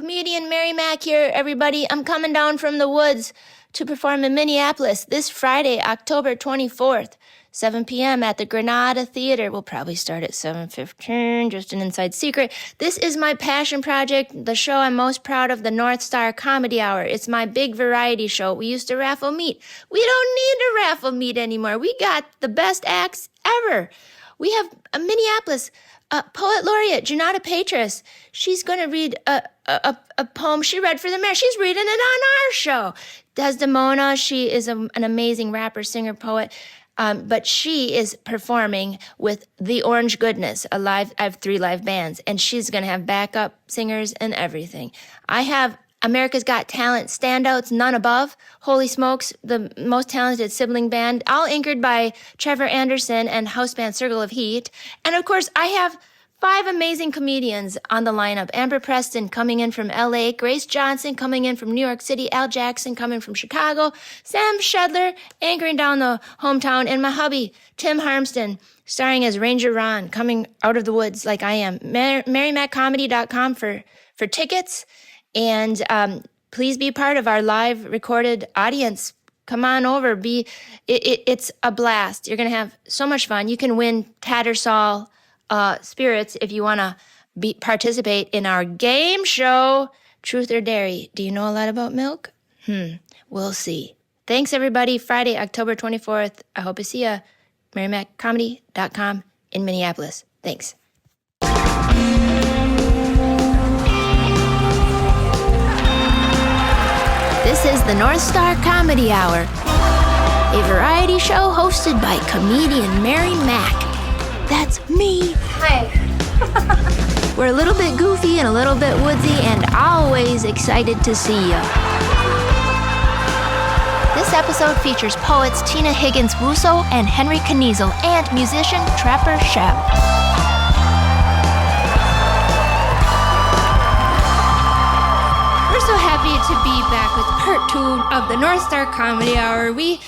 Comedian Mar Mack here, everybody. I'm coming down from the woods to perform in Minneapolis this Friday, October 24th, 7 p.m. at the Granada Theater. We'll probably start at 7:15, just an inside secret. This is my passion project, the show I'm most proud of, the North Star Comedy Hour. It's my big variety show. We used to raffle meat. We don't need to raffle meat anymore. We got the best acts ever. We have a Minneapolis poet laureate, Junauda Patras. She's going to read a poem she read for the mayor. She's reading it on our show. Desdemona, she is an amazing rapper, singer, poet. But she is performing with The Orange Goodness, I have 3 live bands, and she's going to have backup singers and everything. I have America's Got Talent standouts, none above. Holy Smokes, the most talented sibling band, all anchored by Trevor Anderson and house band Circle of Heat. And of course, I have 5 amazing comedians on the lineup. Amber Preston coming in from LA, Grace Johnson coming in from New York City, Al Jackson coming from Chicago, Sam Shedler anchoring down the hometown, and my hubby, Tim Harmston, starring as Ranger Ron, coming out of the woods like I am. MaryMackComedy.com for tickets. And please be part of our live recorded audience. Come on over. It's a blast. You're going to have so much fun. You can win Tattersall spirits if you want to participate in our game show, Truth or Dairy. Do you know a lot about milk? We'll see. Thanks, everybody. Friday, October 24th. I hope to see you. MaryMackComedy.com in Minneapolis. Thanks. This is the North Star Comedy Hour, a variety show hosted by comedian Mar Mack. That's me. Hi. We're a little bit goofy and a little bit woodsy and always excited to see you. This episode features poets Tina Higgins Wussow and Henry Kniezel and musician Trapper Schoepp. So happy to be back with part 2 of the North Star Comedy Hour. We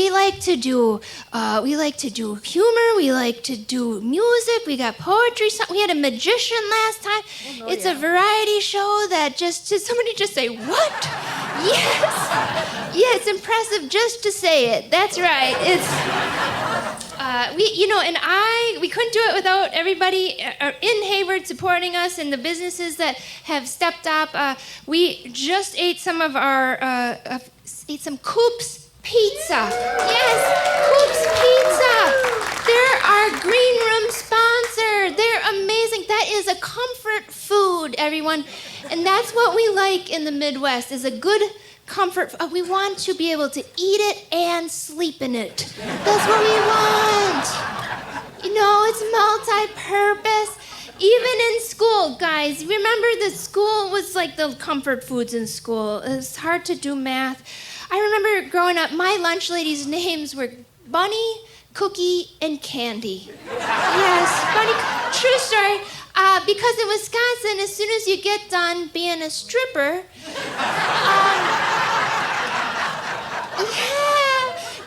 like to do humor. We like to do music. We got poetry. We had a magician last time. It's a variety show that somebody just say what? Yes, yeah, it's impressive just to say it. That's right. We couldn't do it without everybody in Hayward supporting us and the businesses that have stepped up. We just ate some Coop's Pizza. Yes, Coop's Pizza. They're our green room sponsor. They're amazing. That is a comfort food, everyone. And that's what we like in the Midwest, is a good comfort. We want to be able to eat it and sleep in it. That's what we want. It's multi-purpose. Even in school, guys, remember that school was like the comfort foods in school. It's hard to do math. I remember growing up, my lunch ladies' names were Bunny, Cookie, and Candy. Yes, Bunny, true story. Because in Wisconsin, as soon as you get done being a stripper,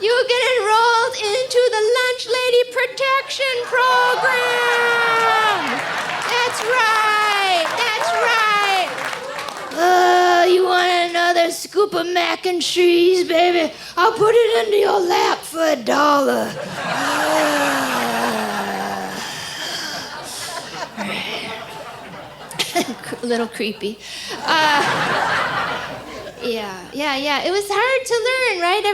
you get enrolled into the Lunch Lady Protection Program. That's right. You want another scoop of mac and cheese, baby? I'll put it into your lap for $1. A little creepy. Yeah. It was hard to learn, right?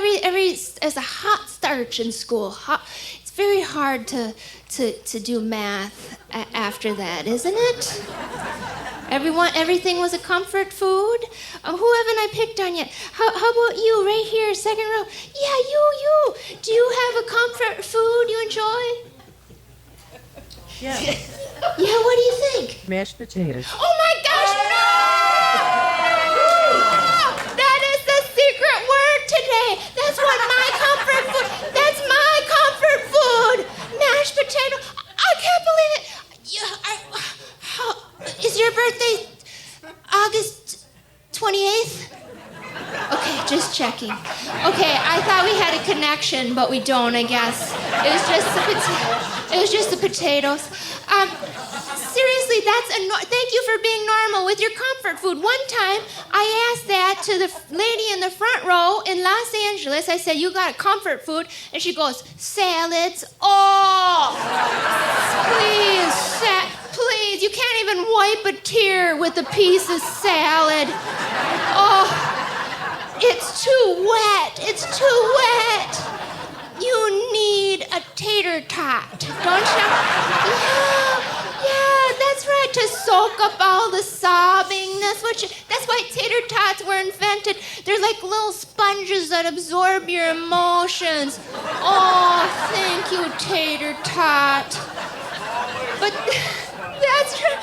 As a hot starch in school. It's very hard to do math after that, isn't it? Everything was a comfort food. Who haven't I picked on yet? How about you, right here, second row? Yeah, you. Do you have a comfort food you enjoy? Yeah. Yeah, what do you think? Mashed potatoes. Oh my gosh, no! That is the secret word today. That's what my comfort food. That's my comfort food. Mashed potato. I can't believe it. Is your birthday August 28th? Okay, just checking. Okay, I thought we had a connection, but we don't, I guess. It was just the potatoes. Seriously, seriously, thank you for being normal with your comfort food. One time, I asked that to the lady in the front row in Los Angeles. I said, you got a comfort food? And she goes, salads. Oh, please, you can't even wipe a tear with a piece of salad. Oh, it's too wet. You need a tater tot, don't you? Yeah, that's right, to soak up all the sobbing. That's why tater tots were invented. They're like little sponges that absorb your emotions. Oh, thank you, tater tot. But that's right.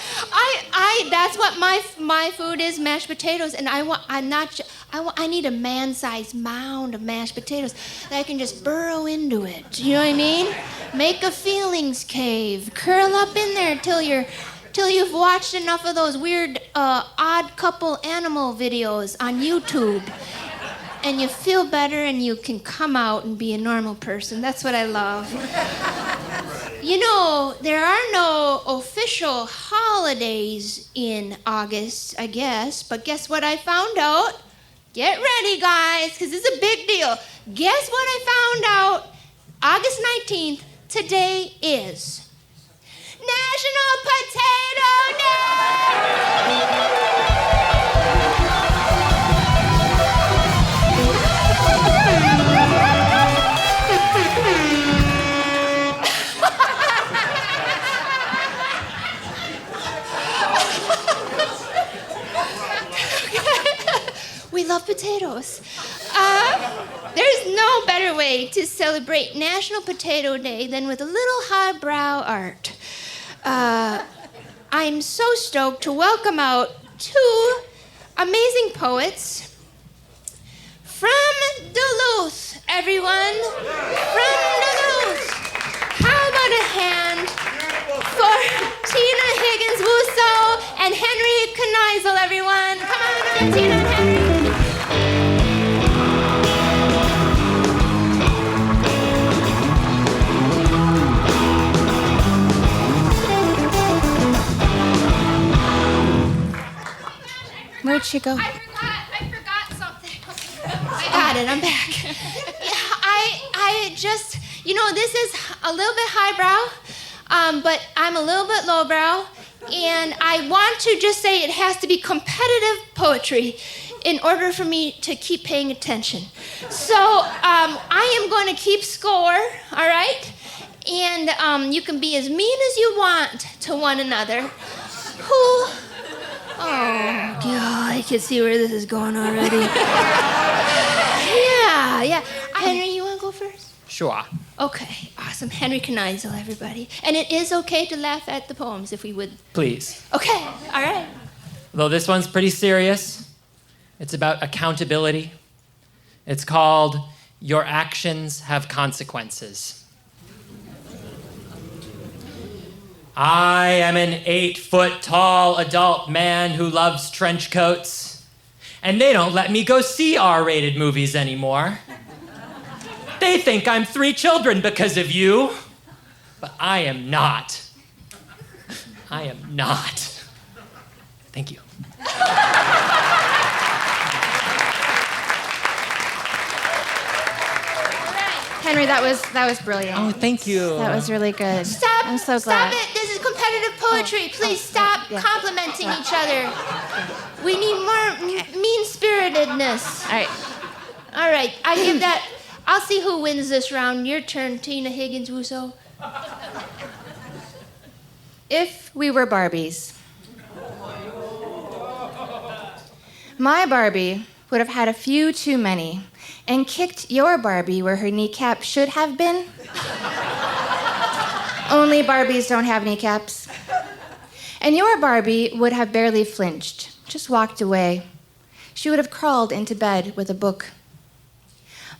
That's what my food is, mashed potatoes, and I need a man-sized mound of mashed potatoes that I can just burrow into it. You know what I mean? Make a feelings cave. Curl up in there till you've watched enough of those weird odd couple animal videos on YouTube. And you feel better and you can come out and be a normal person. That's what I love. You know, there are no official holidays in August, I guess. But guess what I found out? Get ready, guys, because this is a big deal. Guess what I found out? August 19th, today is National Potato Day! We love potatoes. There's no better way to celebrate National Potato Day than with a little highbrow art. I'm so stoked to welcome out two amazing poets from Duluth, everyone. From Duluth. How about a hand for Tina Higgins Wussow and Henry Kniezel, everyone. Come on, Tina and Henry. Where'd she go? I forgot something. I got it, I'm back. I just, this is a little bit highbrow, but I'm a little bit lowbrow, and I want to just say it has to be competitive poetry in order for me to keep paying attention. So I am going to keep score, all right? And you can be as mean as you want to one another. Oh, God, I can see where this is going already. Yeah. Henry, you want to go first? Sure. Okay, awesome. Henry Kniezel, everybody. And it is okay to laugh at the poems if we would. Please. Okay, all right. Though this one's pretty serious. It's about accountability. It's called Your Actions Have Consequences. I am an 8-foot-tall adult man who loves trench coats, and they don't let me go see R-rated movies anymore. They think I'm 3 children because of you, but I am not. I am not. Thank you. Henry, that was brilliant. Oh, thank you. That was really good. Stop. I'm so glad. Stop it. This is competitive poetry. Please stop complimenting each other. We need more mean-spiritedness. All right. I give that. I'll see who wins this round. Your turn, Tina Higgins Wussow. If we were Barbies, my Barbie would have had a few too many and kicked your Barbie where her kneecap should have been. Only Barbies don't have kneecaps. And your Barbie would have barely flinched, just walked away. She would have crawled into bed with a book.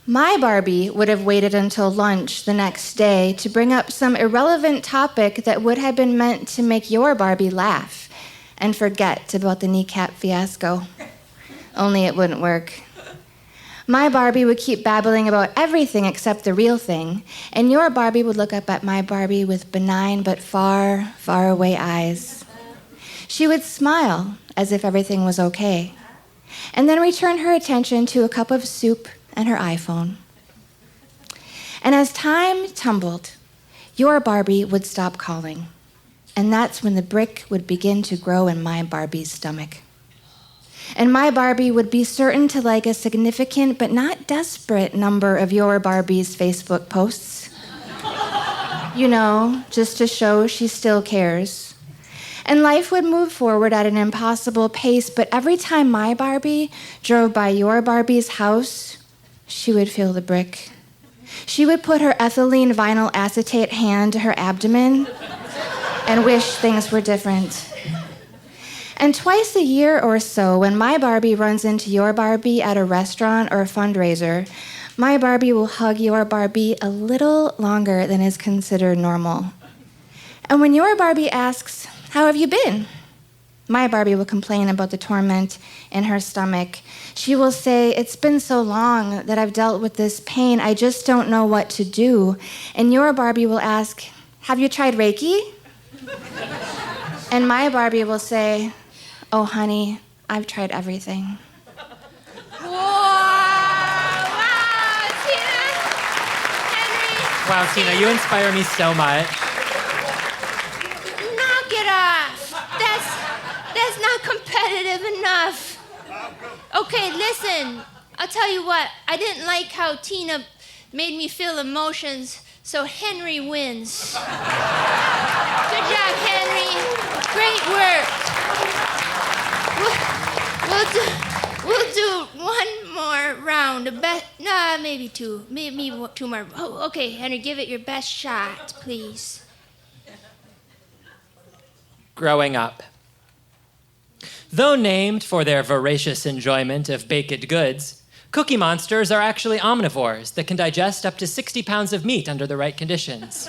My Barbie would have waited until lunch the next day to bring up some irrelevant topic that would have been meant to make your Barbie laugh and forget about the kneecap fiasco. Only it wouldn't work. My Barbie would keep babbling about everything except the real thing, and your Barbie would look up at my Barbie with benign but far, far away eyes. She would smile as if everything was okay, and then return her attention to a cup of soup and her iPhone. And as time tumbled, your Barbie would stop calling, and that's when the brick would begin to grow in my Barbie's stomach. And my Barbie would be certain to like a significant but not desperate number of your Barbie's Facebook posts. You know, just to show she still cares. And life would move forward at an impossible pace, but every time my Barbie drove by your Barbie's house, she would feel the brick. She would put her ethylene vinyl acetate hand to her abdomen and wish things were different. And twice a year or so, when my Barbie runs into your Barbie at a restaurant or a fundraiser, my Barbie will hug your Barbie a little longer than is considered normal. And when your Barbie asks, "How have you been?" my Barbie will complain about the torment in her stomach. She will say, "It's been so long that I've dealt with this pain, I just don't know what to do." And your Barbie will ask, "Have you tried Reiki?" And my Barbie will say, "Oh, honey, I've tried everything." Wow, Tina, you inspire me so much. Knock it off. That's not competitive enough. Okay, listen. I'll tell you what. I didn't like how Tina made me feel emotions, so Henry wins. Good job, Henry. Great work. We'll do one more round. Maybe two. Maybe two more. Oh, okay, Henry, give it your best shot, please. Growing up. Though named for their voracious enjoyment of baked goods, Cookie Monsters are actually omnivores that can digest up to 60 pounds of meat under the right conditions.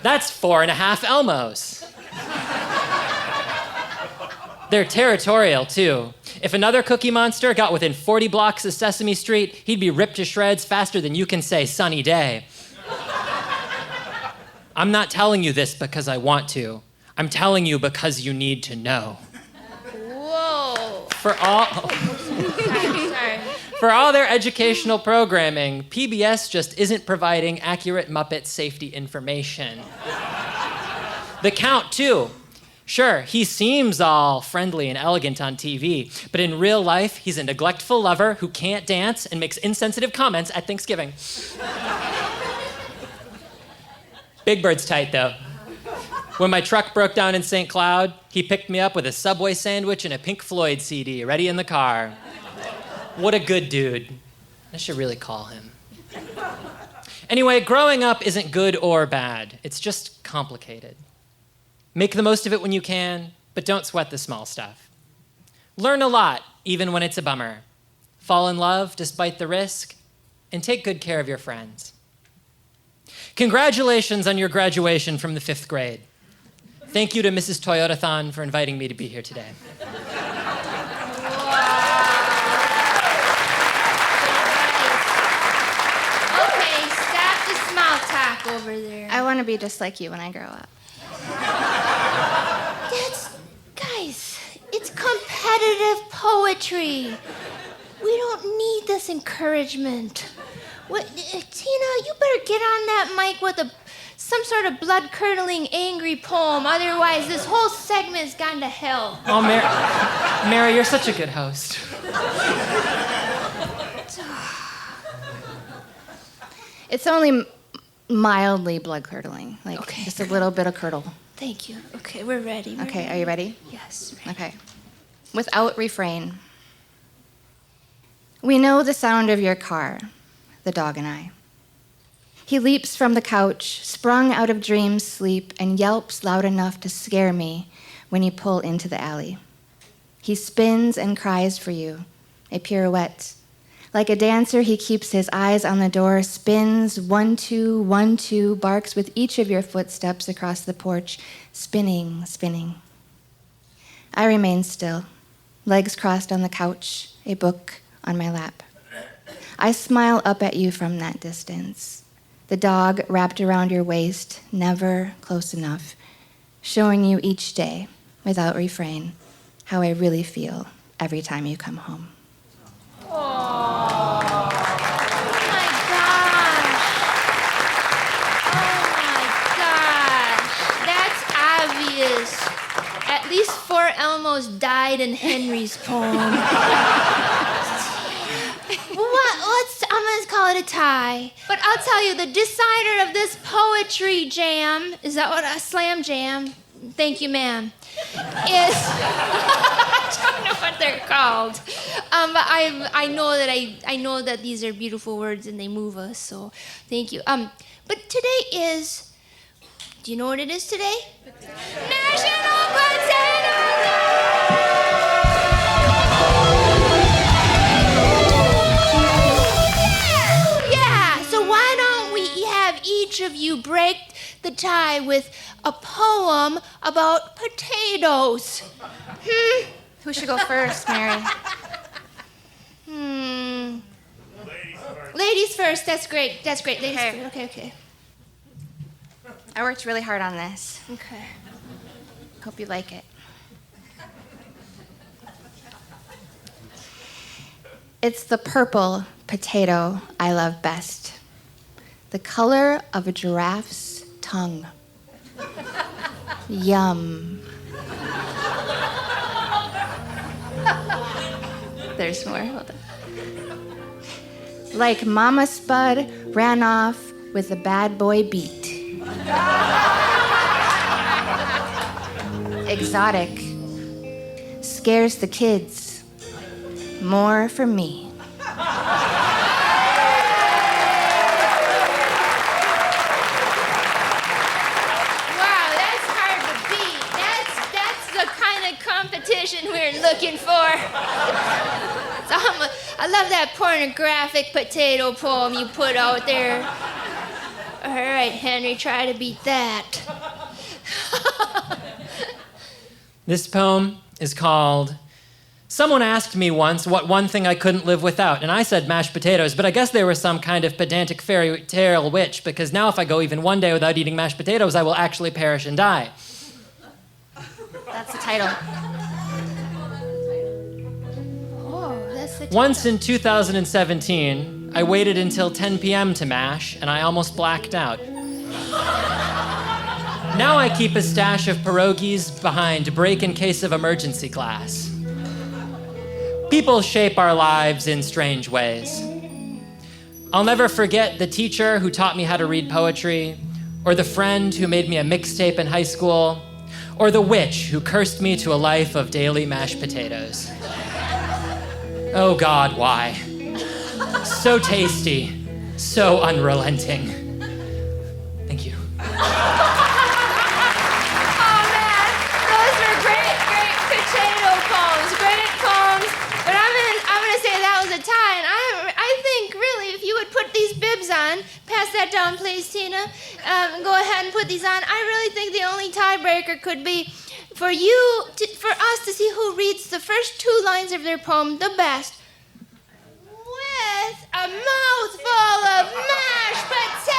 That's 4.5 Elmos. They're territorial, too. If another Cookie Monster got within 40 blocks of Sesame Street, he'd be ripped to shreds faster than you can say sunny day. I'm not telling you this because I want to. I'm telling you because you need to know. Whoa. Sorry. For all their educational programming, PBS just isn't providing accurate Muppet safety information. The Count, too. Sure, he seems all friendly and elegant on TV, but in real life, he's a neglectful lover who can't dance and makes insensitive comments at Thanksgiving. Big Bird's tight, though. When my truck broke down in St. Cloud, he picked me up with a Subway sandwich and a Pink Floyd CD ready in the car. What a good dude. I should really call him. Anyway, growing up isn't good or bad. It's just complicated. Make the most of it when you can, but don't sweat the small stuff. Learn a lot, even when it's a bummer. Fall in love despite the risk, and take good care of your friends. Congratulations on your graduation from the 5th grade. Thank you to Mrs. Toyotathon for inviting me to be here today. Okay, stop the small talk over there. I want to be just like you when I grow up. Guys, it's competitive poetry. We don't need this encouragement. Tina, you better get on that mic with some sort of blood-curdling, angry poem. Otherwise, this whole segment's gone to hell. Oh, Mary, you're such a good host. It's only mildly blood-curdling, like Okay. just a little bit of curdle. Thank you. Okay, we're ready. Okay, are you ready? Yes. Ready. Okay. Without refrain. We know the sound of your car, the dog and I. He leaps from the couch, sprung out of dream sleep, and yelps loud enough to scare me when you pull into the alley. He spins and cries for you, a pirouette. Like a dancer, he keeps his eyes on the door, spins 1, 2, 1, 2, barks with each of your footsteps across the porch, spinning, spinning. I remain still, legs crossed on the couch, a book on my lap. I smile up at you from that distance, the dog wrapped around your waist, never close enough, showing you each day without refrain, how I really feel every time you come home. Oh my gosh. That's obvious. At least 4 Elmos died in Henry's poem. I'm gonna call it a tie. But I'll tell you, the decider of this poetry jam, is that what a slam jam? Thank you, ma'am. Is I don't know what they're called, but I know that these are beautiful words and they move us. So thank you. But today is. Do you know what it is today? National Potato Day! Yeah. So why don't we have each of you break the tie with a poem about potatoes? Who should go first, Mary? Ladies first. That's great. Ladies Okay. first. Okay. I worked really hard on this. Okay. Hope you like it. It's the purple potato I love best. The color of a giraffe's tongue. Yum. There's more. Hold on. Like Mama Spud ran off with a bad boy beat. Exotic. Scares the kids. More for me. Wow, that's hard to beat. That's the kind of competition we're looking for. I love that pornographic potato poem you put out there. All right, Henry, try to beat that. This poem is called Someone Asked Me Once What One Thing I Couldn't Live Without, and I said mashed potatoes, but I guess they were some kind of pedantic fairy tale witch, because now if I go even one day without eating mashed potatoes, I will actually perish and die. That's the title. Oh, that's the Once in 2017, I waited until 10 p.m. to mash, and I almost blacked out. Now I keep a stash of pierogies behind break in case of emergency class. People shape our lives in strange ways. I'll never forget the teacher who taught me how to read poetry, or the friend who made me a mixtape in high school, or the witch who cursed me to a life of daily mashed potatoes. Oh God, why? So tasty, so unrelenting. Thank you. Oh man, those were great potato poems, great poems. But I'm gonna say that was a tie, and I think really if you would put these bibs on, pass that down, please, Tina. Go ahead and put these on. I really think the only tiebreaker could be for us to see who reads the first 2 lines of their poem the best, with a mouthful of mashed potatoes.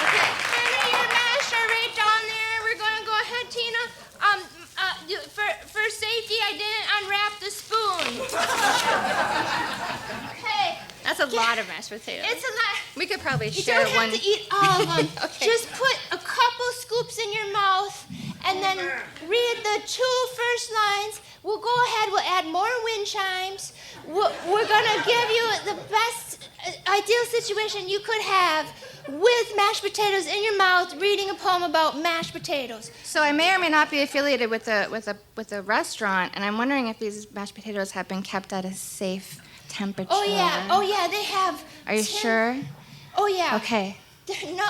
Okay, Henry, your mash are right down there. We're gonna go ahead, Tina. For safety, I didn't unwrap the spoon. Okay. That's a lot of mashed potatoes. It's a lot. We could probably You share don't one. have to eat all of them. Okay. Just put a couple scoops in your mouth and then read the 2 first lines. We'll go ahead, we'll add more wind chimes. We're gonna give you the best ideal situation you could have with mashed potatoes in your mouth, reading a poem about mashed potatoes. So I may or may not be affiliated with a restaurant, and I'm wondering if these mashed potatoes have been kept at a safe temperature. Oh yeah, they have. Are you sure? Oh yeah. Okay.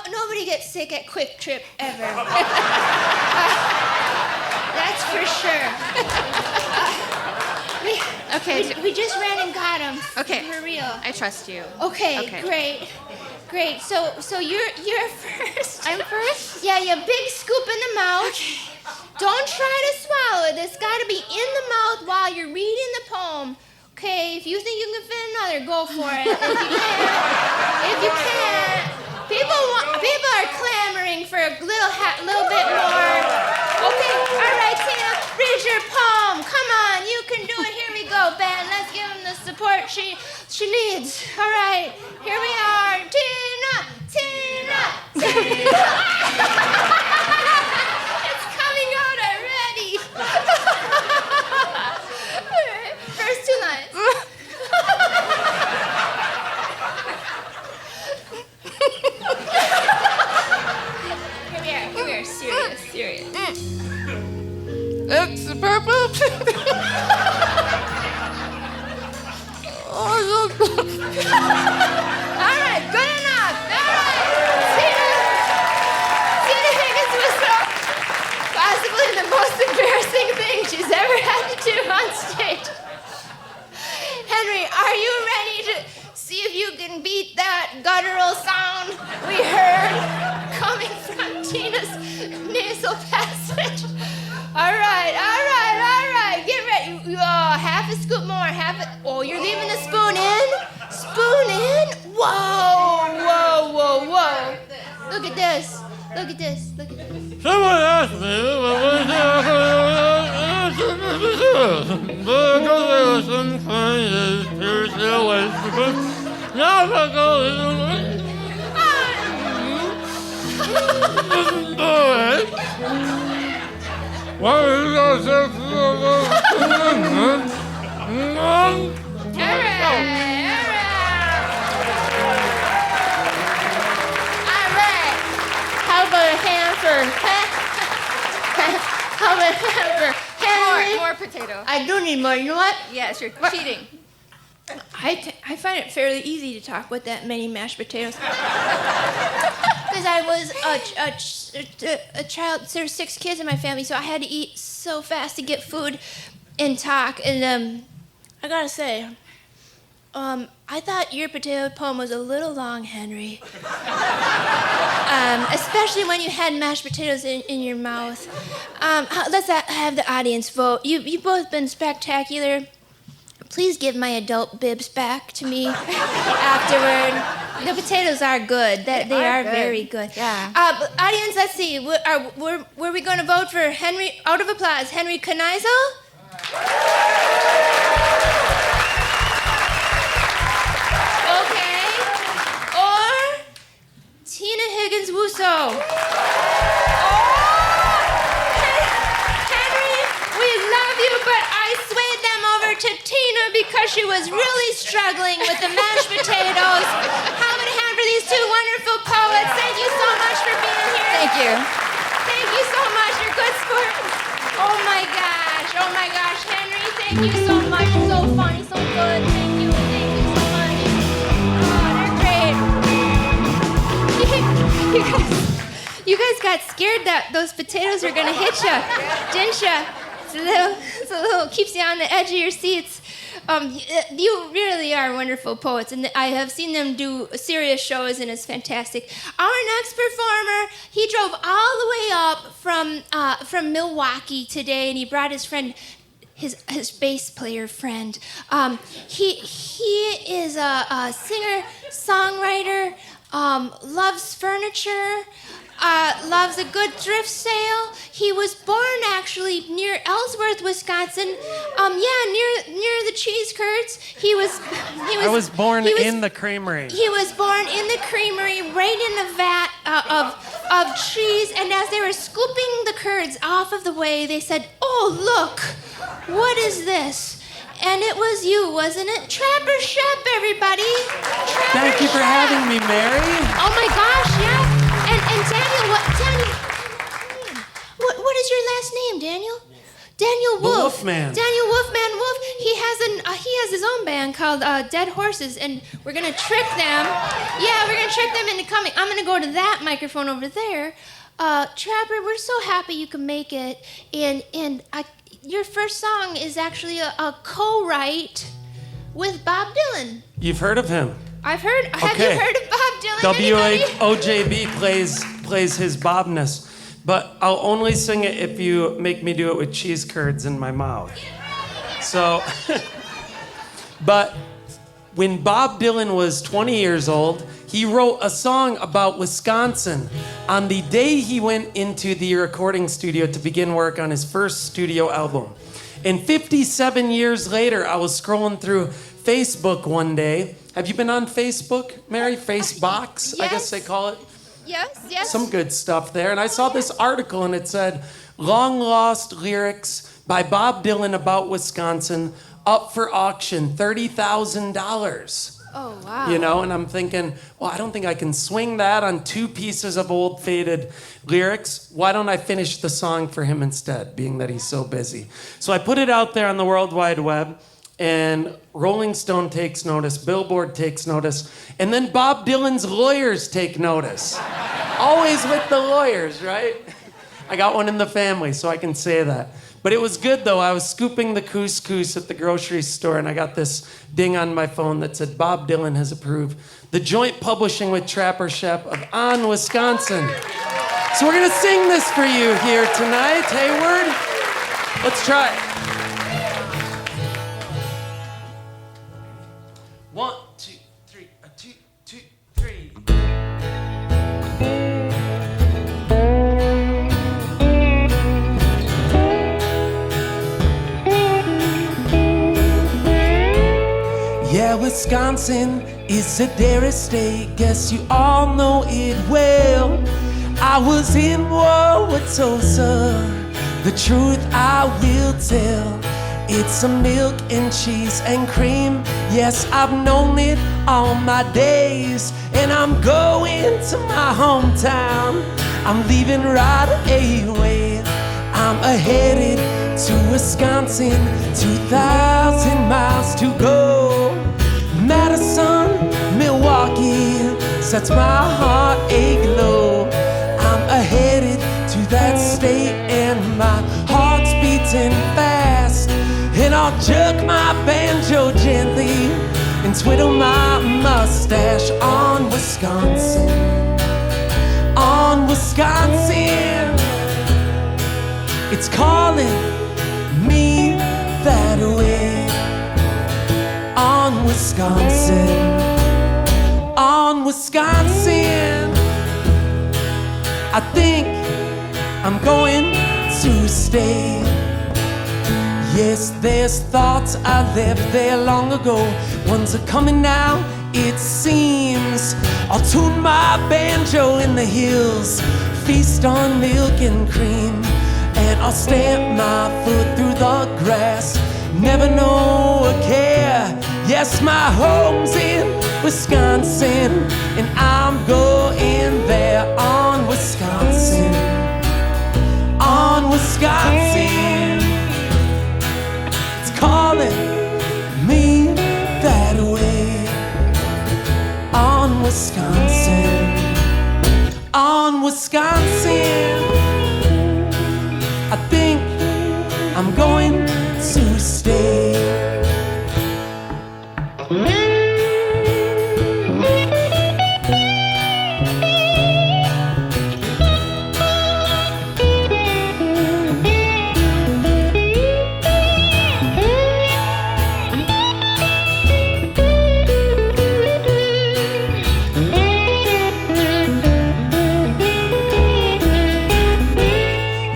Nobody gets sick at Quick Trip ever. That's for sure. We just ran and got them. Okay. For real. I trust you. Okay. Great. So you're first. I'm first? Yeah, you big scoop in the mouth. Okay. Don't try to swallow it. It's got to be in the mouth while you're reading the poem. Okay, if you think you can fit another, go for it. If you can't, people are clamoring for a little bit more. Okay, all right, Tina, read your poem. Come on, you can do it. Here we go, Ben. Let's give him the support she needs. All right, here we are. Tina. It's coming out already. First two lines. Here we are. Serious. It's purple. All right, good enough. All right, Tina Higgins Wussow, possibly the most embarrassing thing she's ever had to do on stage. Henry, are you ready to see if you can beat that guttural sound we heard coming from Tina's nasal passage? All right. Get ready. Oh, half a scoop more. Oh, you're leaving the spoon in? Spoon in? Whoa. Look at this. Someone asked me because some kind of spiritual ways because now I go How about a hand for Henry? More potato. I do need more. You know what? Yes, you're cheating. I find it fairly easy to talk with that many mashed potatoes. Because I was a child. There's 6 kids in my family, so I had to eat so fast to get food and talk. And I gotta say, I thought your potato poem was a little long, Henry. Especially when you had mashed potatoes in your mouth. Let's have the audience vote. You've both been spectacular. Please give my adult bibs back to me afterward. The potatoes are good. They are very good. Yeah. Audience, let's see. Were we going to vote for Henry? Out of applause, Henry Kniezel? Okay. Or Tina Higgins Wussow? To Tina because she was really struggling with the mashed potatoes. How about a hand for these 2 wonderful poets? Thank you so much for being here. Thank you. Thank you so much. You're good sport. Oh my gosh, Henry. Thank you so much. So funny, so good. Thank you so much. Oh, they're great. You guys got scared that those potatoes were gonna hit you, didn't you? It's a little keeps you on the edge of your seats. You really are wonderful poets, and I have seen them do serious shows, and it's fantastic. Our next performer, he drove all the way up from Milwaukee today, and he brought his friend, his bass player friend. He is a singer, songwriter, loves furniture. Loves a good thrift sale. He was born actually near Ellsworth, Wisconsin. Near the cheese curds. I was born in the creamery. He was born in the creamery, right in the vat of cheese. And as they were scooping the curds off of the way, they said, "Oh, look, what is this?" And it was you, wasn't it? Trapper Schoepp, everybody. Thank you for having me, Mary. Oh my gosh, yeah. And Daniel, what is your last name, Daniel? Daniel Wolf. The Wolfman. Daniel Wolfman Wolf. He has his own band called Dead Horses, and we're gonna trick them. Yeah, we're gonna trick them into coming. I'm gonna go to that microphone over there. Trapper, we're so happy you can make it, and your first song is actually a co-write with Bob Dylan. You've heard of him? I've heard. Have you heard of Bob Dylan? Anybody? WOJB plays his Bobness, but I'll only sing it if you make me do it with cheese curds in my mouth. So, but when Bob Dylan was 20 years old, He wrote a song about Wisconsin on the day he went into the recording studio to begin work on his first studio album. And 57 years later, I was scrolling through Facebook one day. Have you been on Facebook, Mary? Facebox, I guess they call it. Yes. Some good stuff there. And I saw this article and it said, long lost lyrics by Bob Dylan about Wisconsin up for auction, $30,000. Oh, wow. You know, and I'm thinking, well, I don't think I can swing that on 2 pieces of old faded lyrics. Why don't I finish the song for him instead, being that he's so busy? So I put it out there on the World Wide Web, and Rolling Stone takes notice, Billboard takes notice, and then Bob Dylan's lawyers take notice. Always with the lawyers, right? I got one in the family, so I can say that. But it was good, though. I was scooping the couscous at the grocery store, and I got this ding on my phone that said, Bob Dylan has approved the joint publishing with Trapper Schoepp of On Wisconsin. So we're going to sing this for you here tonight, Hayward. Let's try it. 1, 2, 3, 2, 2, 3. Yeah, Wisconsin is a dairy state. Guess you all know it well. I was in war with Tulsa. The truth I will tell. It's a milk and cheese and cream. Yes, I've known it all my days. And I'm going to my hometown. I'm leaving right away. I'm headed to Wisconsin, 2,000 miles to go. Madison, Milwaukee, sets my heart aglow. I'm headed to that state and my heart's beating fast. And I'll jerk my banjo gently and twiddle my mustache on Wisconsin. On Wisconsin, it's calling me that way. On Wisconsin, on Wisconsin, I think I'm going to stay. Yes, there's thoughts I left there long ago. Ones are coming now, it seems. I'll tune my banjo in the hills, feast on milk and cream, and I'll stamp my foot through the grass. Never know a care. Yes, my home's in Wisconsin, and I'm going there. On Wisconsin, on Wisconsin, it's calling me that way. On Wisconsin, on Wisconsin, I think I'm going to stay.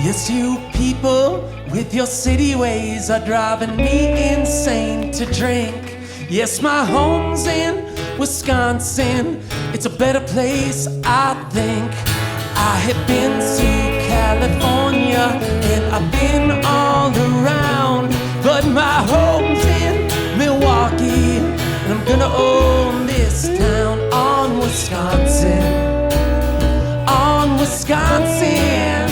Yes, you people with your city ways are driving me insane to drink. Yes, my home's in Wisconsin. It's a better place, I think. I have been to California and I've been all around, but my home's in Milwaukee, and I'm gonna own this town. On Wisconsin, on Wisconsin,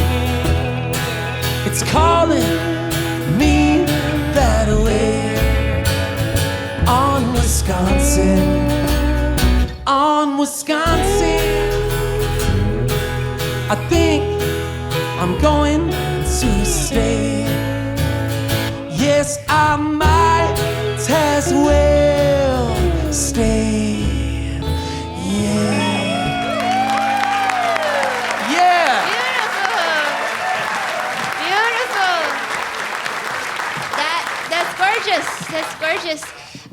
it's calling me that way. On Wisconsin, on Wisconsin, I think I'm going to stay. Yes, I might as well stay. Yeah. Yeah. Beautiful. That's gorgeous. That's gorgeous.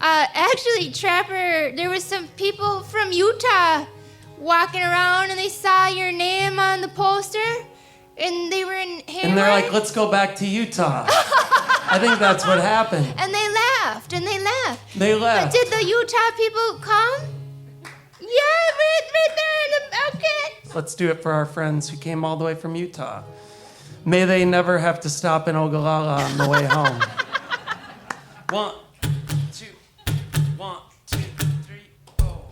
Actually, Trapper, there was some people from Utah walking around and they saw your name on the poster and they were in Hayward. And they're like, let's go back to Utah. I think that's what happened. And they laughed. They But left. did the Utah people come? Yeah, right there in the, okay. Let's do it for our friends who came all the way from Utah. May they never have to stop in Ogallala on the way home. 1, 2, 1, 2, 3, 4.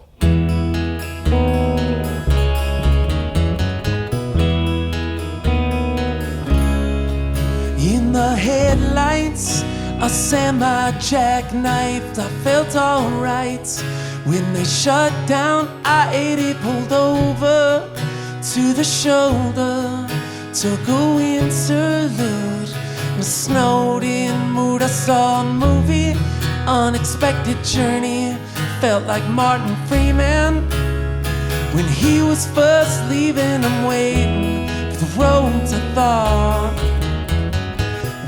In the headlights, a semi-jackknifed. I felt alright. When they shut down, I-80 pulled over to the shoulder. Took a interlude. In a snowed-in mood, I saw a movie. Unexpected journey. Felt like Martin Freeman. When he was first leaving, I'm waiting for the road to thaw.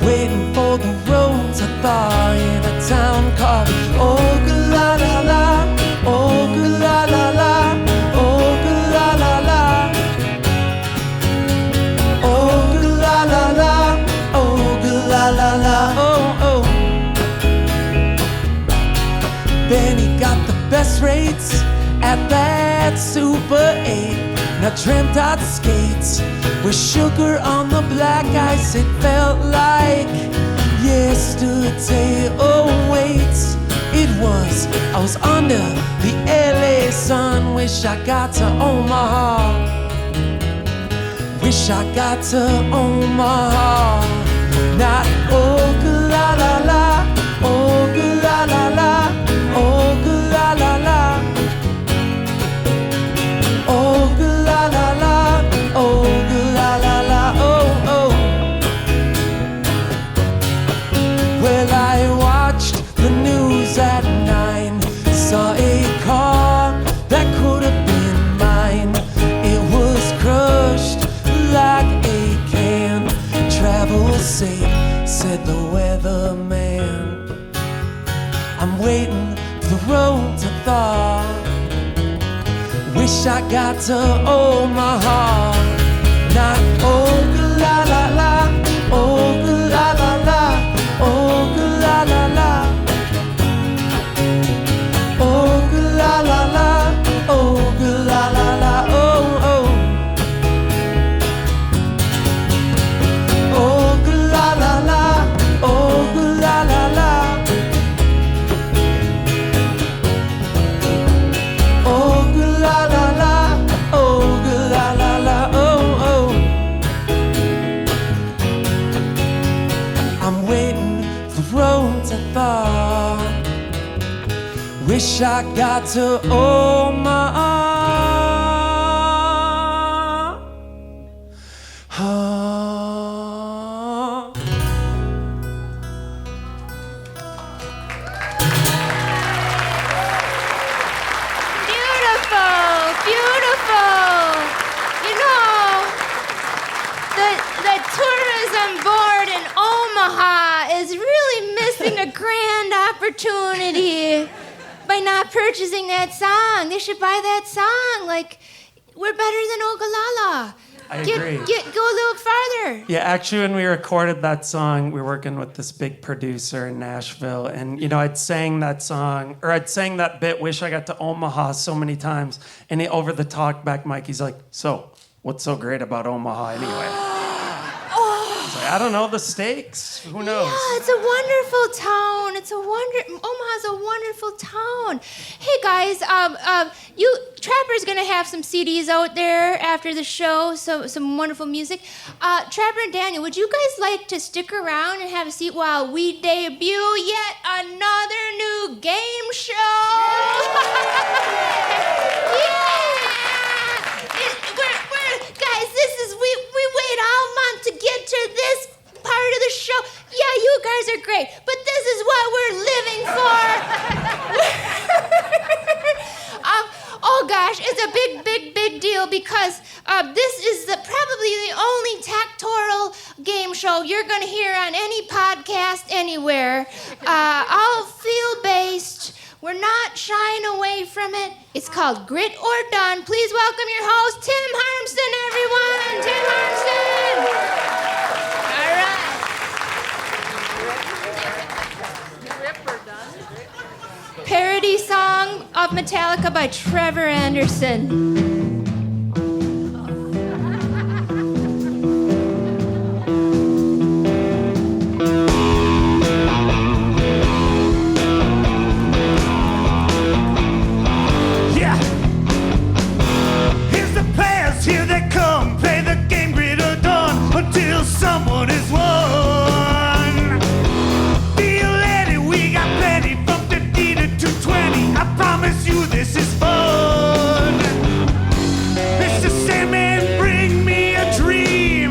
Waiting for the road to thaw in a town called Ogallala, Ogallala, Ogallala, Ogallala, Ogallala, oh, oh. Benny got the best rates at that Super 8. And I dreamt I'd skate with sugar on the black ice. It felt like yesterday. Oh wait, it was. I was under the LA sun. Wish I got to Omaha. Wish I got to Omaha. Not Ogallala, Ogallala, Ogallala. Ogallala, Ogallala, oh, oh. Well, I watched the news at 9. Saw a car that could have been mine. It was crushed like a can. Travel safe, said the weatherman. I'm waiting for the road to thaw. Wish I got to Omaha. Not Ogallala, Ogallala, Ogallala, Ogallala, Ogallala, oh, oh. Ogallala, Ogallala. Ogallala, Ogallala, oh, oh. I'm waiting for the road to thaw. Wish I got to Omaha. Beautiful. You know, the tourism board in Omaha is really missing a grand opportunity by not purchasing that song. They should buy that song. Like, we're better than Ogallala. I agree. Go a little farther. Yeah, actually, when we recorded that song, we were working with this big producer in Nashville. And, you know, I'd sang that song, or I'd sang that bit, Wish I Got to Omaha, so many times. And he, over the talkback mic, he's like, so, what's so great about Omaha anyway? It's like, I don't know, the steaks. Who knows? Yeah, it's a wonderful town. Omaha's a wonderful town. Hey guys, Trapper's gonna have some CDs out there after the show, so some wonderful music. Trapper and Daniel, would you guys like to stick around and have a seat while we debut yet another new game show? Guys, we wait all month to get to this part of the show. Yeah, you guys are great, but this is what we're living for. Oh gosh, it's a big deal because this is probably the only tactorial game show you're gonna hear on any podcast anywhere. All field-based We're not shying away from it. It's called Grit or Done. Please welcome your host, Tim Harmston, everyone. Tim Harmston. All right. Parody song of Metallica by Trevor Anderson. Someone is won. Feel ready, we got plenty from 50 to 220. I promise you this is fun. Mr. Sandman, bring me a dream.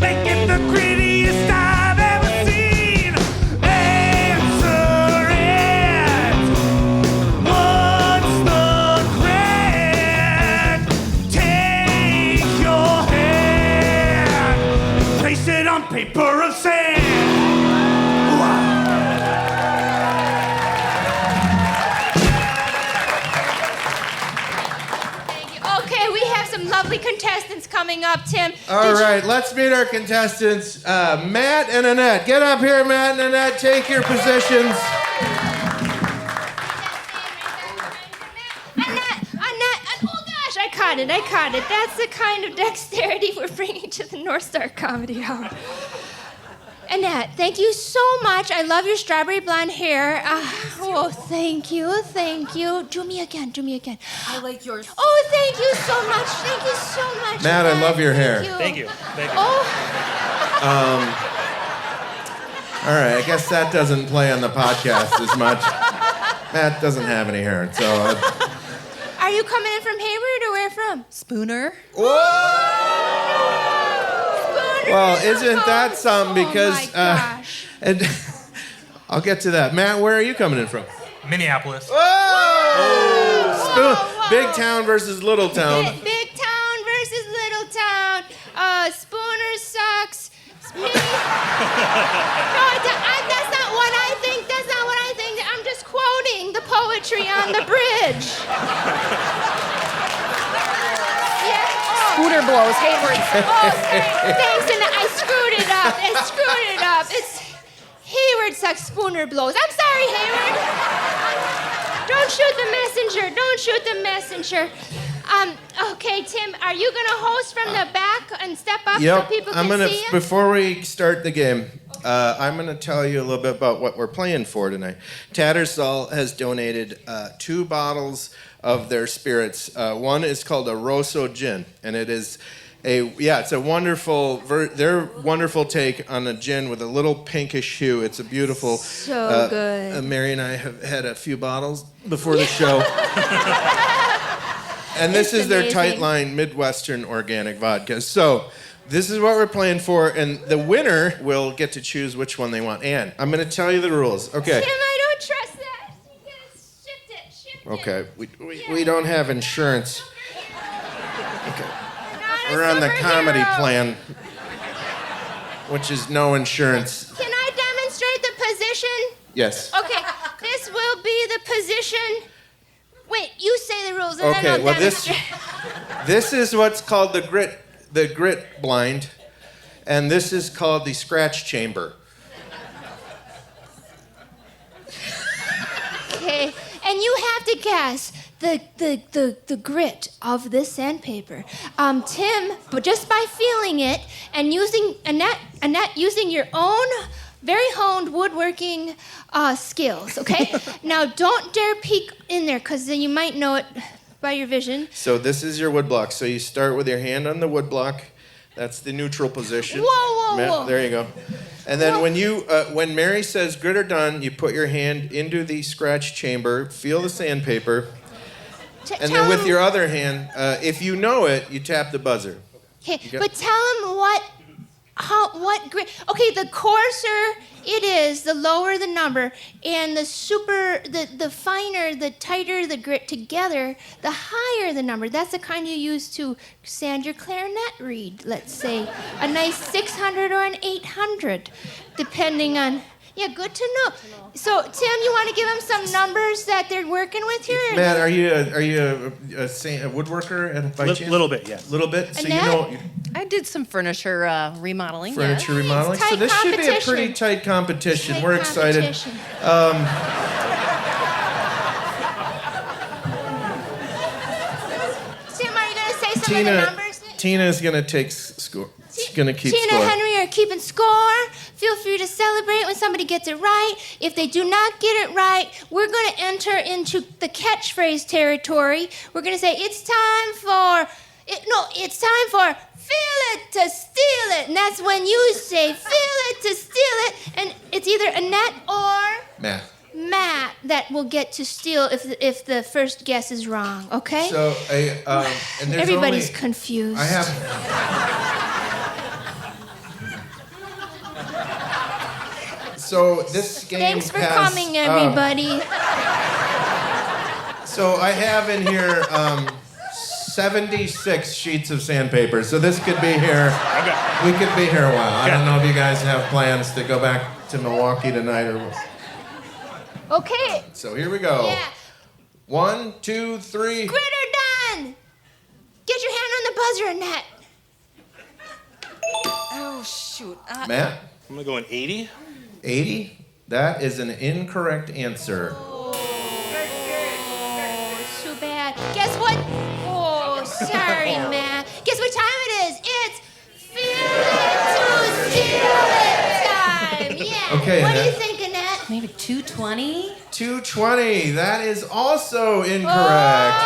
Make it the grittiest I've ever seen. Answer it. What's the grant? Take your hand. Place it on paper of sand. Thank you. Okay, we have some lovely contestants coming up, Tim. All right, let's meet our contestants. Matt and Annette. Get up here, Matt and Annette. Take your positions. Annette, oh gosh, I caught it. That's the kind of dexterity we're bringing to the North Star Comedy Hour. Annette, thank you so much. I love your strawberry blonde hair. Oh, thank you. Do me again. I like yours. Oh, thank you so much. Matt, I love your hair. Thank you. Oh, All right, I guess that doesn't play on the podcast as much. Matt doesn't have any hair, so... are you coming in from Hayward or where from? Spooner. Well, isn't that something? Because Oh my gosh. and I'll get to that. Matt, where are you coming in from? Minneapolis. Whoa! Big town versus little town. Big town versus little town. Spooner sucks. No, that's not what I think. I'm just quoting the poetry on the bridge. Spooner blows. Hayward. Thanks, and I screwed it up. It's Hayward sucks, Spooner blows. I'm sorry, Hayward. Don't shoot the messenger. Okay, Tim, are you gonna host from the back and step up so people can see you? Before we start the game, I'm gonna tell you a little bit about what we're playing for tonight. Tattersall has donated 2 bottles of their spirits. One is called a Rosso Gin, and it is it's a wonderful, their wonderful take on a gin with a little pinkish hue. It's a beautiful. So good. Mary and I have had a few bottles before the show. And this is their tight line Midwestern organic vodka. So this is what we're playing for, and the winner will get to choose which one they want. Ann, I'm going to tell you the rules. Okay. Tim, I don't trust that. You gotta shift it. Okay. We don't have insurance. Okay. We're on the comedy plan, which is no insurance. Can I demonstrate the position? Yes. Okay, this will be the position. Wait, you say the rules and then Okay. I'll Well, demonstrate. this is what's called the grit blind, and this is called the scratch chamber. Okay, and you have to guess the grit of this sandpaper. Tim, but just by feeling it and using Annette using your own very honed woodworking skills, okay? Now don't dare peek in there because then you might know it by your vision. So this is your wood block. So you start with your hand on the wood block. That's the neutral position. Whoa. There you go. And then when Mary says grit or done, you put your hand into the scratch chamber, feel the sandpaper, and then with your other hand, if you know it, you tap the buzzer. Okay, but tell him what grit. Okay, the coarser it is, the lower the number, and the finer, the tighter the grit together, the higher the number. That's the kind you use to sand your clarinet reed, let's say. A nice 600 or an 800, depending on... Yeah, good to know. So, Tim, you want to give them some numbers that they're working with here? Matt, are you a woodworker by chance? Little bit, yes. Little bit. So Annette? I did some furniture remodeling. furniture remodeling. tight So this should be a competition. pretty tight competition. Tight We're excited. competition. Tim, are you going to say some of the numbers? Tina's gonna take score. She's gonna keep Tina score. and Henry are keeping score. Feel free to celebrate when somebody gets it right. If they do not get it right, we're going to enter into the catchphrase territory. We're going to say, it's time for feel it to steal it. And that's when you say, feel it to steal it. And it's either Annette or Matt that will get to steal if the first guess is wrong, okay? So, and there's Everybody's only, confused. I have. So this game. Thanks for has, coming, everybody. So I have in here 76 sheets of sandpaper. So this could be here. Okay. We could be here a while. I Okay. don't know if you guys have plans to go back to Milwaukee tonight or. Okay. So here we go. Yeah. 1, 2, 3. Gritter done. Get your hand on the buzzer, Annette. Oh, shoot. Matt, I'm gonna go in 80. 80. That is an incorrect answer. Too bad. Guess what? Oh, sorry, Matt. Guess what time it is? It's feel it to steal it time. Yeah. Okay, What do you Annette. think, Annette? Maybe 220? 220. That is also incorrect.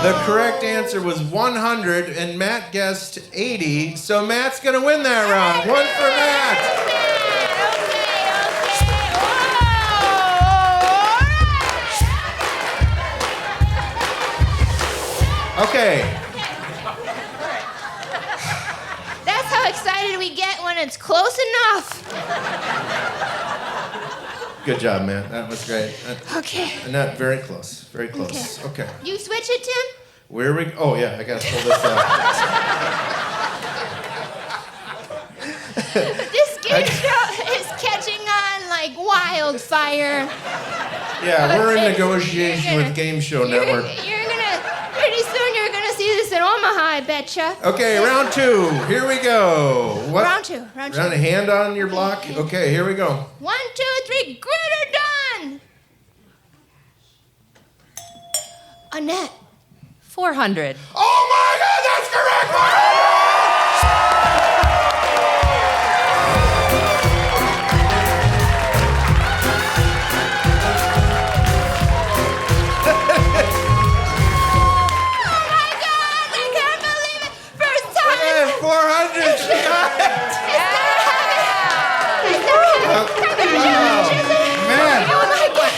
The correct answer was 100, and Matt guessed 80. So Matt's gonna win that round. One for Matt. Okay. That's how excited we get when it's close enough. Good job, Matt. That was great. Okay. Annette, very close. Very close. Okay. You switch it, Tim? Where we? Oh yeah, I gotta pull this out. This game show is catching on like wildfire. Yeah, we're in negotiation with Game Show Network. Pretty soon you're gonna see this in Omaha, I betcha. Okay, round 2. Here we go. What? Round two. Round a hand on your block. Okay, here we go. 1, 2, 3, gritter done! Annette. 400. Oh my God, that's correct! Yeah, 400. She got it. Man,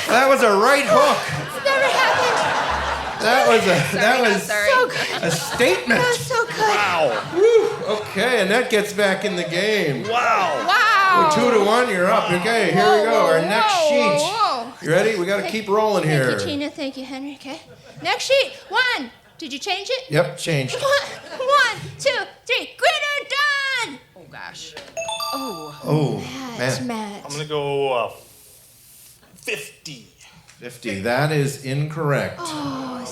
that was a right hook. Never happened. That was So good. a statement. That was so good. Wow. Woo. Okay, and that gets back in the game. Wow. Wow. 2 to 1, you're up. Okay, here we go. Our next sheet. Whoa. You ready? We gotta keep rolling here. Thank you, Tina. Thank you, Henry. Okay. Next sheet. 1. Did you change it? Yep, changed. 1, 2, 3. Gritter done. Oh, gosh. Oh, That's man. Matt. I'm gonna go 50. 50. That is incorrect. Oh,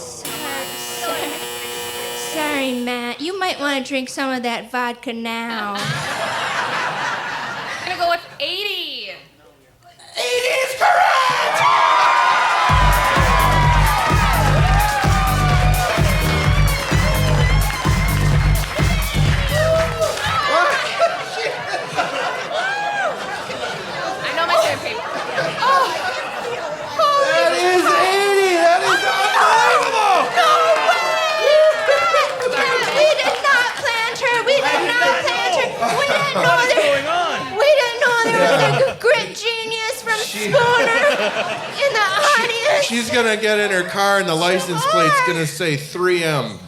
sorry, Matt. You might want to drink some of that vodka now. I'm gonna go with 80. 80 is correct! I know my sandpaper. That is 80! That is unbelievable! We did not plant her. We did not plant her. We didn't know What's there. going on? We didn't know there was a grit genius from Spooner in the audience. She's gonna get in her car and the license plate's gonna say 3M.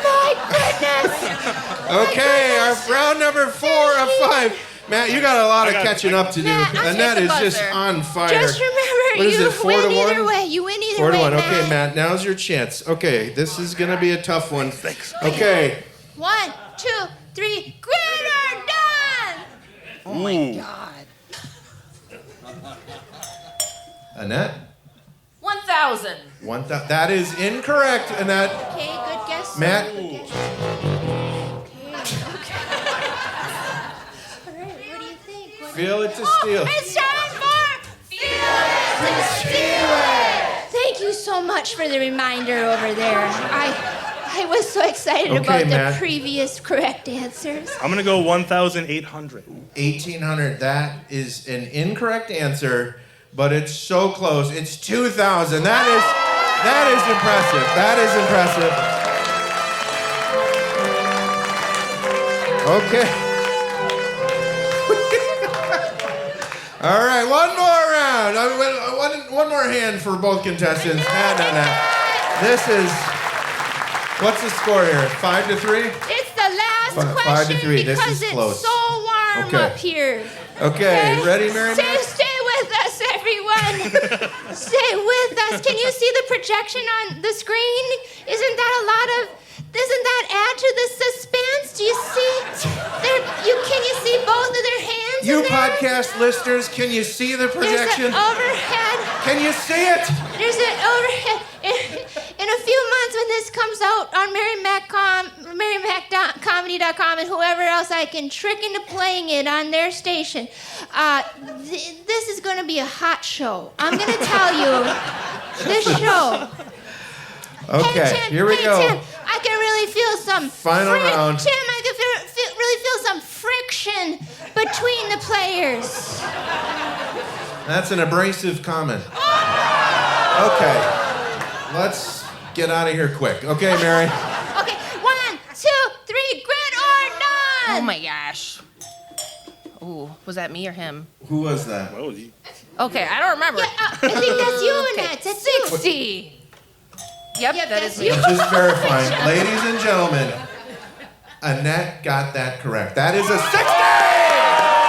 My goodness. Okay, our round number 4 of 5. Matt, you got a lot of catching up to do. Matt, I'll And take that the is just buzzer. on fire. Just remember, What is you it, 4 win to 1? either way. You win either 4 to way, 1. Matt. Okay, Matt, now's your chance. Okay, this is gonna be a tough one. Thanks. Okay. 1, 2, 3. Gritter Annette? 1,000. That is incorrect, Annette. Okay, good guess. Matt? Okay. All right, what do you think? Feel it to steal. It's time for Feel It to Steal It! Thank you so much for the reminder over there. I was so excited Okay, about Matt. the previous correct answers. I'm gonna go 1,800. 1,800. That is an incorrect answer, but it's so close. It's 2,000. That is impressive. That is impressive. Okay. All right, one more round. One more hand for both contestants. No. This is. What's the score here? 5-3? It's the last 5 to 3. This because is close. it's so warm Okay. up here. Okay, ready, Mary Mack? Stay with us, everyone. Stay with us. Can you see the projection on the screen? Doesn't that add to the suspense? Do you see? Can you see both of their hands? You in there? podcast listeners, can you see the There's projection? an overhead. Can you see it? There's an overhead. In a few months, when this comes out on MaryMack.comedy.com and whoever else I can trick into playing it on their station, this is going to be a hot show. I'm going to tell you, this show. Okay, Tim, here we go. Tim, I can really feel some Final round. Tim, I can really feel some friction between the players. That's an abrasive comment. Okay, let's get out of here quick. Okay, Mary. Okay, 1, 2, 3, grit or none. Oh my gosh. Ooh, was that me or him? Who was that? Well, you- Okay, I don't remember. Yeah, I think that's you, Annette. That's you. 60. Yep, that that's is me. you. Just verifying. Ladies and gentlemen, Annette got that correct. That is a 60!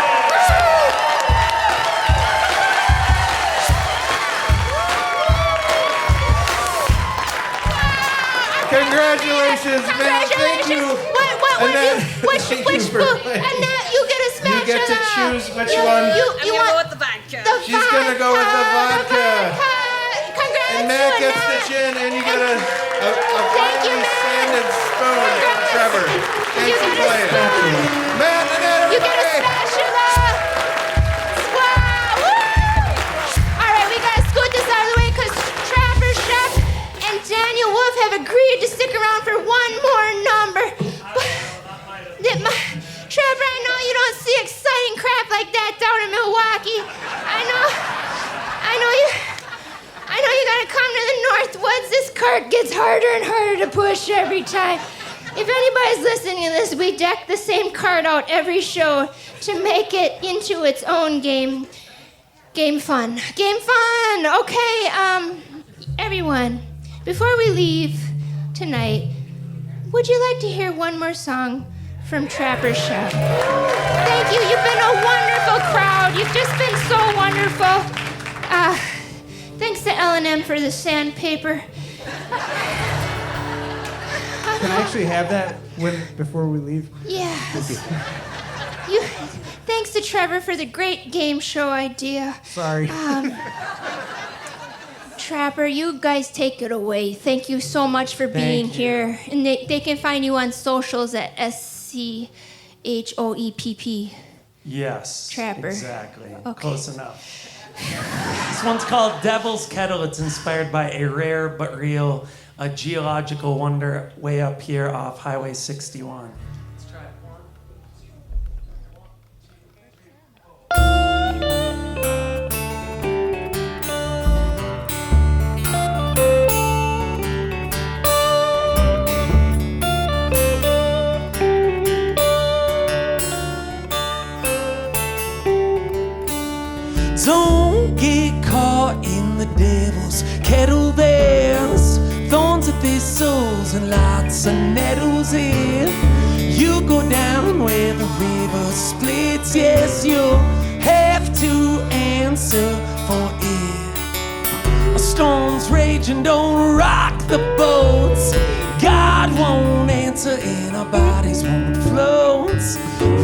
Congratulations, man. Thank you. Which book? Annette, you get a special. You get to choose which one. I'm gonna go with the vodka. She's gonna go with the vodka. Congrats, And Matt gets the Annette. gin, and you get a Thank you, finely Matt. sanded spoon from Trevor. Thanks You for get a playing. Matt and Annette, You get a everybody. spatula. Wow. Woo. All right, we gotta scoot this out of the way because Trapper Schoepp and Daniel Wolf have agreed to stick around for one more number. Trevor, I know you don't see exciting crap like that down in Milwaukee. I know you gotta come to the North Woods. This cart gets harder and harder to push every time. If anybody's listening to this, we deck the same cart out every show to make it into its own game fun. Game fun! Okay, everyone, before we leave tonight, would you like to hear one more song from Trapper Schoepp? Thank you. You've been a wonderful crowd. You've just been so wonderful. Thanks to L&M for the sandpaper. Can I actually have that before we leave? Yes. You. Thanks to Trevor for the great game show idea. Sorry. Trapper, you guys take it away. Thank you so much for being here. And they can find you on socials at SCHOEPP. Yes. Trapper. Exactly. Okay. Close enough. This one's called Devil's Kettle. It's inspired by a rare but real geological wonder way up here off Highway 61. Let's try it. Don't get caught in the devil's kettle. There's thorns and thistles and lots of nettles in. You go down where the river splits. Yes, you'll have to answer for it. A storm's raging, don't rock the boats. God won't answer and our bodies won't float.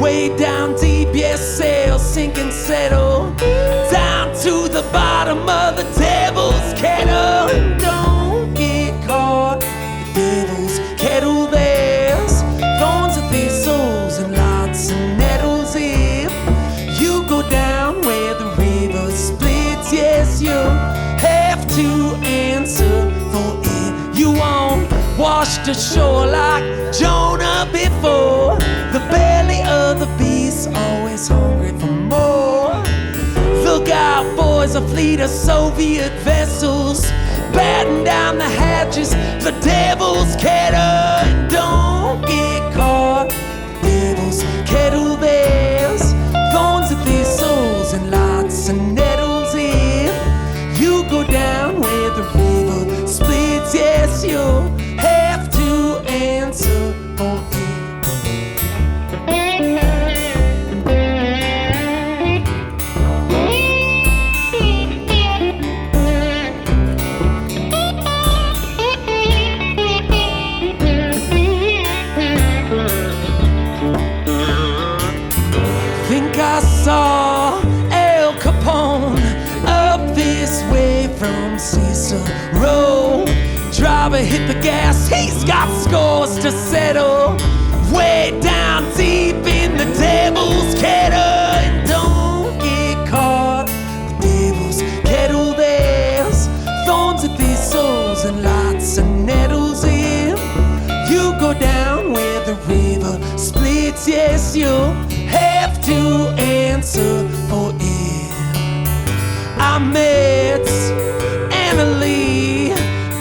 Way down deep, yes, sail, sink and settle. Down to the bottom of the devil's kettle. Don't get caught. The devil's kettle, there's thorns and thistles and lots of nettles. If you go down where the river splits, yes, you'll have to answer for it. You won't wash ashore like Jonah before. The belly of the beast always hungry for more. Look out, boys, a fleet of Soviet vessels batten down the hatches, the devil's kettle. And don't get caught. The devil's kettle, there's thorns and thistles and lots of nettles. If you go down where the river splits, yes, you'll have to answer for it. Think I saw El Capone up this way from Cicero. Driver hit the gas, he's got scores to settle. Way down deep in the devil's kettle. And don't get caught. The devil's kettle, there's thorns and thistles and lots of nettles. If you go down where the river splits, yes, you'll have to answer for it. I met Annalie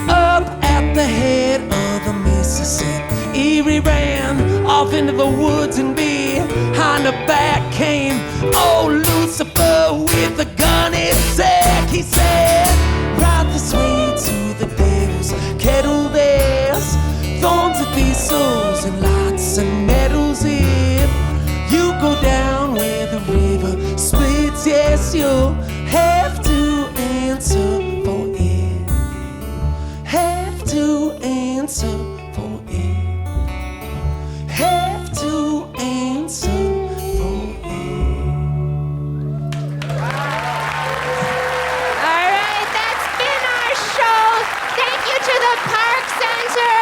up at the head of the Mississippi. He ran off into the woods and behind her back came old Lucifer with a gun in his sack. He said, right this way to the devil's kettle. There's thorns and thistles and lots of nettles. If you go down where the river splits, yes, you'll have to answer for it. Have to answer for it. Have to answer for it. All right, that's been our show. Thank you to the Park Center,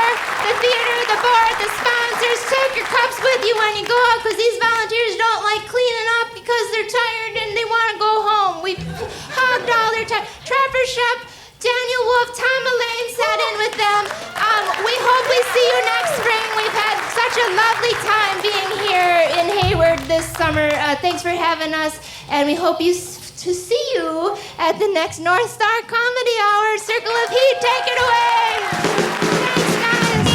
the theater, the board, the sponsors. Take your cups with you when you go out, because these volunteers don't like cleaning up because they're tired and they want to go home. We hogged all their time. Trapper Schoepp Daniel Wolf, Tom Mullane sat in with them. We hope we see you next spring. We've had such a lovely time being here in Hayward this summer. Thanks for having us, and we hope to see you at the next North Star Comedy Hour. Circle of Heat, take it away. Thanks, guys.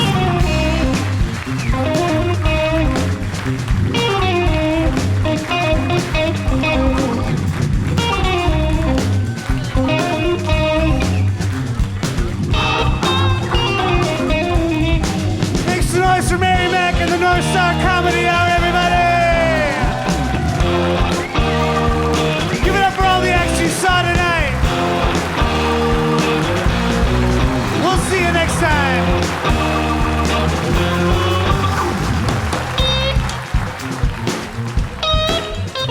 Make some noise for Mar Mack and the North Star Comedy Hour, everybody! Give it up for all the acts you saw tonight. We'll see you next time.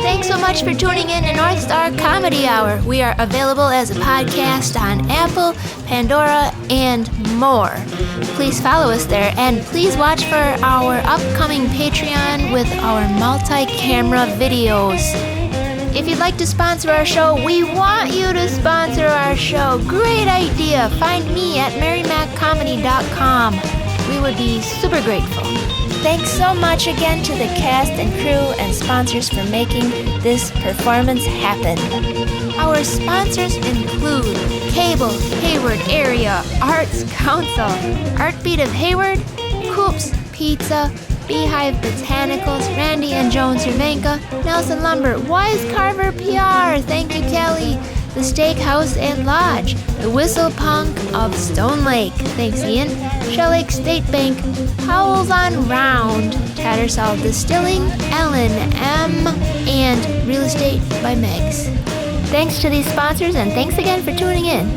Thanks so much for tuning in to North Star Comedy Hour. We are available as a podcast on Apple, Pandora, and more. Please follow us there, and please watch for our upcoming Patreon with our multi-camera videos. If you'd like to sponsor our show, we want you to sponsor our show. Great idea. Find me at marymaccomedy.com. We would be super grateful. Thanks so much again to the cast and crew and sponsors for making this performance happen. Our sponsors include Cable, Hayward Area Arts Council, Artbeat of Hayward, Coops Pizza, Beehive Botanicals, Randy and Joan Cervenka, Nelson Lumber, Wise Carver PR, thank you Kelly, the Steakhouse and Lodge, the Whistle Punk of Stone Lake, thanks Ian, Shell Lake State Bank, Howells on Round, Tattersall Distilling, Ellen M, and Real Estate by Megs. Thanks to these sponsors, and thanks again for tuning in.